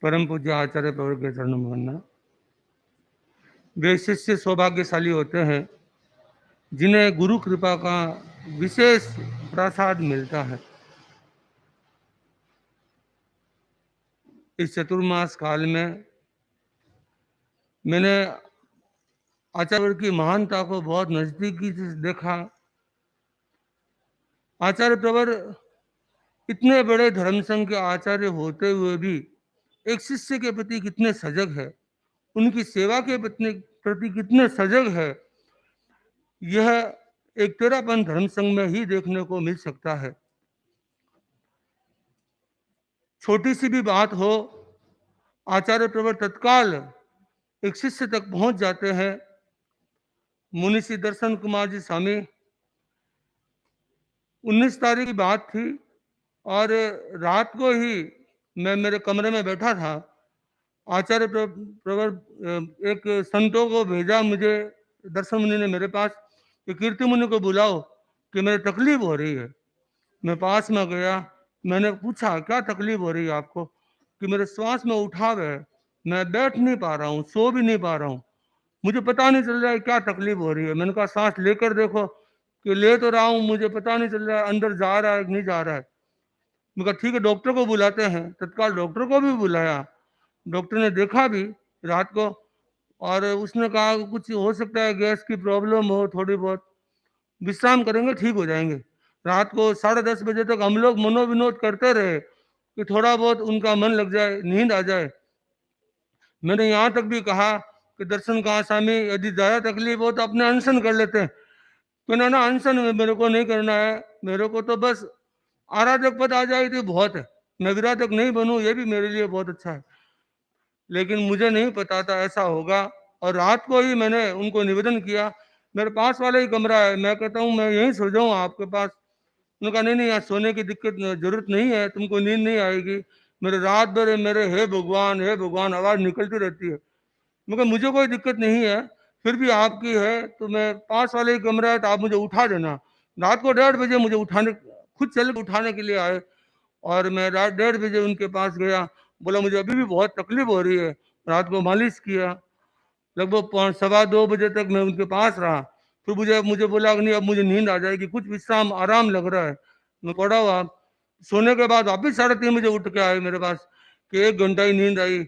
परम पूज्य आचार्य प्रवर के चरणों में वंदना। वे शिष्य सौभाग्यशाली होते हैं जिन्हें गुरु कृपा का विशेष प्रसाद मिलता है। इस चतुर्मास काल में मैंने आचार्य की महानता को बहुत नजदीकी से देखा। आचार्य प्रवर इतने बड़े धर्म संघ के आचार्य होते हुए भी एक शिष्य के प्रति कितने सजग है, उनकी सेवा के प्रति कितने सजग है, यह एक तेरापन धर्म संघ में ही देखने को मिल सकता है। छोटी सी भी बात हो, आचार्य प्रवर तत्काल एक शिष्य तक पहुंच जाते हैं। मुनिषी दर्शन कुमार जी स्वामी, 19 तारीख की बात थी और रात को ही मैं मेरे कमरे में बैठा था। आचार्य प्रवर एक संतों को भेजा मुझे, दर्शन मुनि ने मेरे पास, कि कीर्ति मुनि को बुलाओ कि मेरी तकलीफ हो रही है। मैं पास में गया, मैंने पूछा क्या तकलीफ हो रही है आपको? कि मेरे श्वास में उठाव है, मैं बैठ नहीं पा रहा हूँ, सो भी नहीं पा रहा हूँ, मुझे पता नहीं चल रहा है क्या तकलीफ हो रही है। मैंने कहा सांस लेकर देखो, कि ले तो रहा हूँ, मुझे पता नहीं चल रहा है अंदर जा रहा है कि नहीं जा रहा है। मैं कहा ठीक है डॉक्टर को बुलाते हैं। तत्काल डॉक्टर को भी बुलाया। डॉक्टर ने देखा भी रात को और उसने कहा कुछ हो सकता है गैस की प्रॉब्लम हो, थोड़ी बहुत विश्राम करेंगे ठीक हो जाएंगे। रात को 10:30 बजे तक हम लोग मनोविनोद करते रहे कि थोड़ा बहुत उनका मन लग जाए, नींद आ जाए। मैंने यहाँ तक भी कहा कि दर्शन कहा स्वामी यदि ज़्यादा तकलीफ हो तो अपने अनशन कर लेते हैं। तो ना अनशन में मेरे को नहीं करना है, मेरे को तो बस आराधक पद आ जाए तो बहुत है, मैं विराधक नहीं बनूं ये भी मेरे लिए बहुत अच्छा है। लेकिन मुझे नहीं पता था ऐसा होगा और रात को ही मैंने उनको निवेदन किया, मेरे पास वाला ही कमरा है, मैं कहता हूँ मैं यहीं सो जाऊँ आपके पास। उन्होंने कहा नहीं नहीं यहाँ सोने की दिक्कत जरूरत नहीं है, तुमको नींद नहीं आएगी। मेरे रात भर मेरे हे भगवान आवाज निकलती रहती है। मगर मुझे कोई दिक्कत नहीं है, फिर भी आपकी है तो मैं पास वाले ही कमरा है तो आप मुझे उठा देना। रात को 1:30 बजे मुझे उठाने, खुद चल उठाने के लिए आए और मैं रात 1:30 बजे उनके पास गया। बोला मुझे अभी भी बहुत तकलीफ हो रही है। रात को मालिश किया, लगभग 1:15-2 बजे तक मैं उनके पास रहा। फिर मुझे मुझे बोला कि नहीं अब मुझे नींद आ जाएगी, कुछ विश्राम आराम लग रहा है। मैं पड़ा हुआ, सोने के बाद वापिस 3:30 बजे उठ के आए मेरे पास कि 1 घंटा ही नींद आई,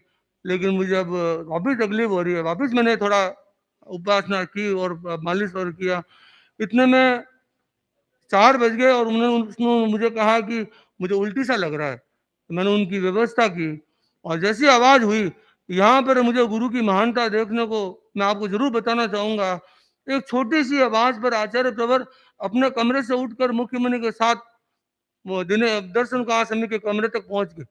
लेकिन मुझे अब वापिस तकलीफ हो रही है। वापिस मैंने थोड़ा उपासना की और मालिश और किया। इतने में 4 बज गए और उसने मुझे कहा कि मुझे उल्टी सा लग रहा है। तो मैंने उनकी व्यवस्था की और जैसी आवाज हुई, यहाँ पर मुझे गुरु की महानता देखने को मैं आपको जरूर बताना चाहूंगा। एक छोटी सी आवाज पर आचार्य प्रवर अपने कमरे से उठकर मुख्यमंत्री के साथ वो दर्शन का आश्रमी के कमरे तक पहुंच गए।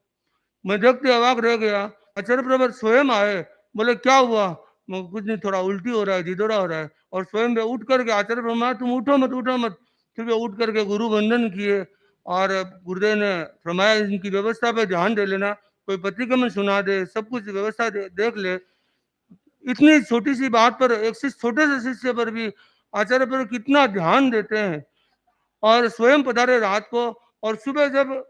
मैं देखते अवाक रह गया। आचार्य प्रवर स्वयं आए, बोले क्या हुआ? मैं कुछ नहीं, थोड़ा उल्टी हो रहा है, जिदोरा हो रहा है। और स्वयं वे उठ करके आचार्य फरमाया तुम उठो मत उठो मत। फिर वे उठ करके गुरु वंदन किए और गुरुदेव ने फरमाया इनकी व्यवस्था पे ध्यान दे लेना, कोई प्रतिक्रमण सुना दे, सब कुछ व्यवस्था देख ले। इतनी छोटी सी बात पर एक छोटे से शिष्य पर भी आचार्य पर कितना ध्यान देते हैं। और स्वयं पधारे रात को और सुबह जब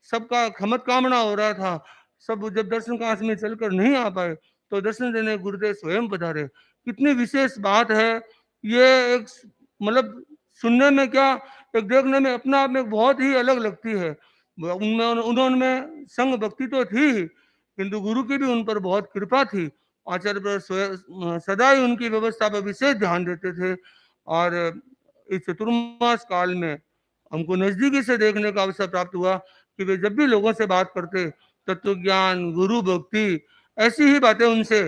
सबका खमत कामना हो रहा था, सब जब दर्शन काश में चलकर नहीं आ पाए तो दर्शन देने गुरुदेव स्वयं पधारे। कितनी विशेष बात है ये। एक मतलब सुनने में क्या, एक देखने में अपने आप में बहुत ही अलग लगती है। उनमें उन्होंने संग भक्ति तो थी ही, किंतु गुरु की भी उन पर बहुत कृपा थी। आचार्य पर सदा ही उनकी व्यवस्था पर विशेष ध्यान देते थे। और इस चतुर्मास काल में हमको नजदीकी से देखने का अवसर प्राप्त हुआ कि वे जब भी लोगों से बात करते, तत्व ज्ञान, गुरु भक्ति, ऐसी ही बातें उनसे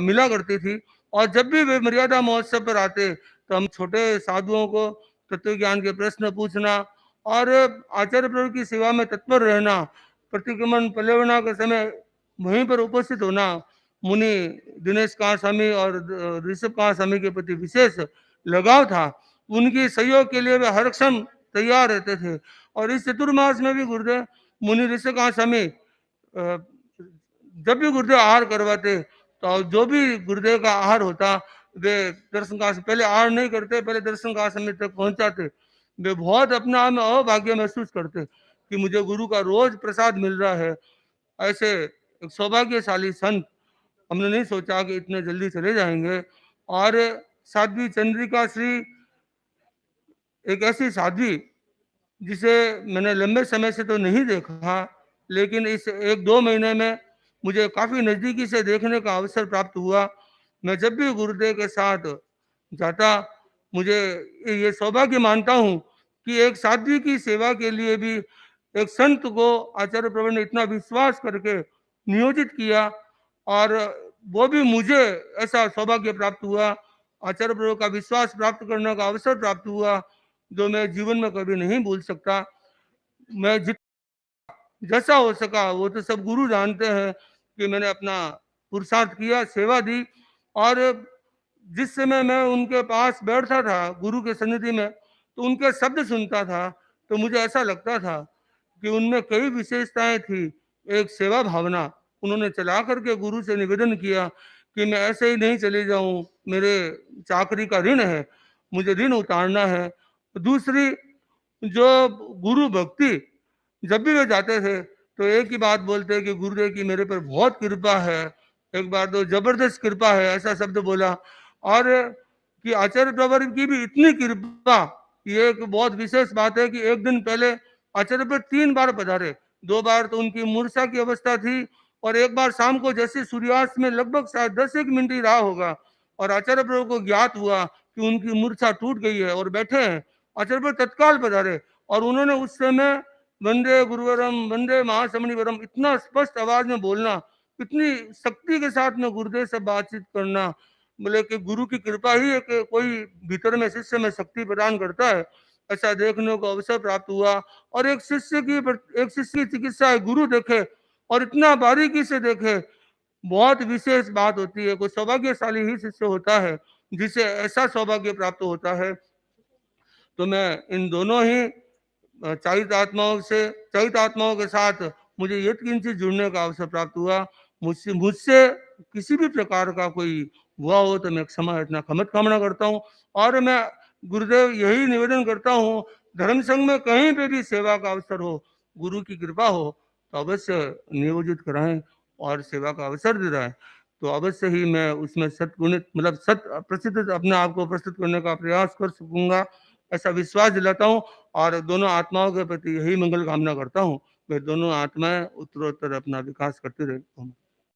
मिला करती थी। और जब भी वे मर्यादा महोत्सव पर आते तो हम छोटे साधुओं को तत्व ज्ञान के प्रश्न पूछना और आचार्य प्रभु की सेवा में तत्पर रहना, प्रतिक्रमण पलेवना के समय वहीं पर उपस्थित होना। मुनि दिनेश कांत स्वामी और ऋषभ कांत स्वामी के प्रति विशेष लगाव था। उनकी सहयोग के लिए वे हर क्षण तैयार रहते थे। और इस चतुर्मास में भी गुरुदेव मुनि ऋषभ कांत स्वामी जब भी गुरुदेव आहार करवाते तो जो भी गुरुदेव का आहार होता वे दर्शन का पहले आहार नहीं करते, पहले दर्शन का समय तक पहुंचाते। वे बहुत अपने आप में अभाग्य महसूस करते कि मुझे गुरु का रोज प्रसाद मिल रहा है। ऐसे एक सौभाग्यशाली संत, हमने नहीं सोचा कि इतने जल्दी चले जाएंगे। और साध्वी चंद्रिका श्री एक ऐसी साध्वी जिसे मैंने लंबे समय से तो नहीं देखा, लेकिन इस 1-2 महीने में मुझे काफ़ी नज़दीकी से देखने का अवसर प्राप्त हुआ। मैं जब भी गुरुदेव के साथ जाता, मुझे ये सौभाग्य मानता हूँ कि एक साध्वी की सेवा के लिए भी एक संत को आचार्य प्रवर ने इतना विश्वास करके नियोजित किया, और वो भी मुझे ऐसा सौभाग्य प्राप्त हुआ, आचार्य प्रवर का विश्वास प्राप्त करने का अवसर प्राप्त हुआ, जो मैं जीवन में कभी नहीं भूल सकता। मैं जित जैसा हो सका वो तो सब गुरु जानते हैं कि मैंने अपना पुरुषार्थ किया, सेवा दी। और जिस समय मैं उनके पास बैठता था गुरु के सन्निधि में, तो उनके शब्द सुनता था, तो मुझे ऐसा लगता था कि उनमें कई विशेषताएं थी। एक सेवा भावना उन्होंने चला करके गुरु से निवेदन किया कि मैं ऐसे ही नहीं चले जाऊं, मेरे चाकरी का ऋण है, मुझे ऋण उतारना है। दूसरी, जो गुरु भक्ति, जब भी वे जाते थे तो एक ही बात बोलते कि गुरुदेव की मेरे पर बहुत कृपा है। एक बार तो जबरदस्त कृपा है ऐसा शब्द बोला। और कि आचार्य प्रवर की भी इतनी कृपा, ये एक बहुत विशेष बात है कि एक दिन पहले आचार्य पर 3 बार पधारे। 2 बार तो उनकी मूर्छा की अवस्था थी, और एक बार शाम को जैसे सूर्यास्त में लगभग शायद 10 एक मिनट ही रहा होगा, और आचार्य प्रभु को ज्ञात हुआ कि उनकी मूर्छा टूट गई है और बैठे हैं। आचार्य प्रभु तत्काल पधारे, और उन्होंने उस समय वंदे गुरुवरम वंदे महासमणिवरम इतना स्पष्ट आवाज में बोलना, इतनी शक्ति के साथ में गुरुदेव से बातचीत करना, बोले कि गुरु की कृपा ही है कि कोई भीतर में शिष्य में शक्ति प्रदान करता है, ऐसा देखने को अवसर प्राप्त हुआ। और एक शिष्य की चिकित्सा गुरु देखे और इतना बारीकी से देखे, बहुत विशेष बात होती है। कोई सौभाग्यशाली ही शिष्य होता है जिसे ऐसा सौभाग्य प्राप्त होता है। तो मैं इन दोनों ही चरित आत्माओं के साथ मुझे यत्किंचित जुड़ने का अवसर प्राप्त हुआ। मुझसे मुझसे किसी भी प्रकार का कोई हुआ हो तो मैं क्षमा इतना खमत कामना करता हूँ। और मैं गुरुदेव यही निवेदन करता हूँ, धर्म संघ में कहीं पे भी सेवा का अवसर हो, गुरु की कृपा हो तो अवश्य नियोजित कराएं और सेवा का अवसर दिलाएं, तो अवश्य ही मैं उसमें सत्गुणित मतलब सत प्रसिद्ध अपने आप को प्रस्तुत करने का प्रयास कर सकूंगा, ऐसा विश्वास दिलाता हूँ। और दोनों आत्माओं के प्रति यही मंगल कामना करता हूँ, वे दोनों आत्माएं उत्तरोत्तर अपना विकास करती रहे।